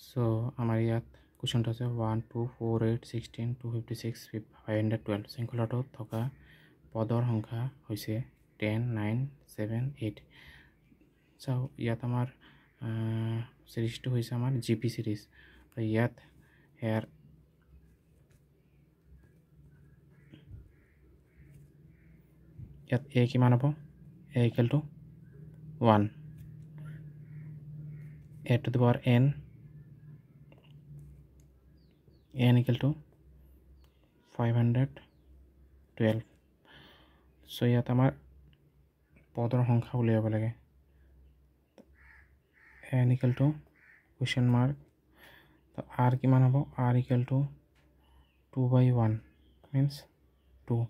so আমাৰ ইয়াত কুৱেশ্যনটো আছে 1 2 4 8 16 256 512 শৃংখলাটোত থকা পদৰ সংখ্যা হৈছে 10 9 7 8 চাওঁ ইয়াত আমাৰ সিৰিজটো হৈছে আমাৰ জিপি সিৰিজ ইয়াত ইয়াৰ a কিমান হ'ব a equal to 1 a to the power n equal to 512 so ইয়াত আমাৰ পদৰ সংখ্যা উলিয়াব লাগে n equal to question mark তো r কিমান হ'ব r equal to 2/1 means 2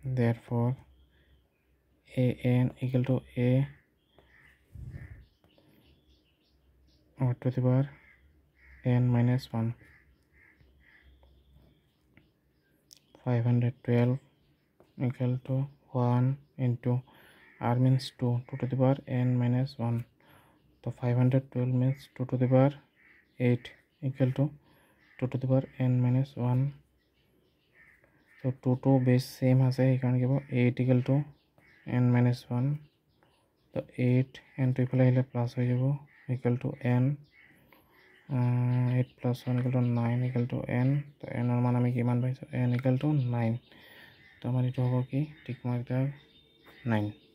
therefore an equal to a to the power n minus 1 512 equal to 1 into r means 2 to the power n minus 1 so 512 means 2 to the power 8 equal to 2 to the power n minus 1 so 2 base same আছে সেইকাৰণে কিব 8 equal to n minus 1 so 8 n to ইফালে আহিলে plus হৈ যাব equal to n 8 plus 1 equal to 9 equal to n তো n ৰ মান আমি কিমান পাইছো n equal to 9 তো আমাৰ এইটো হ'ব কি টিক মাৰ্ক 9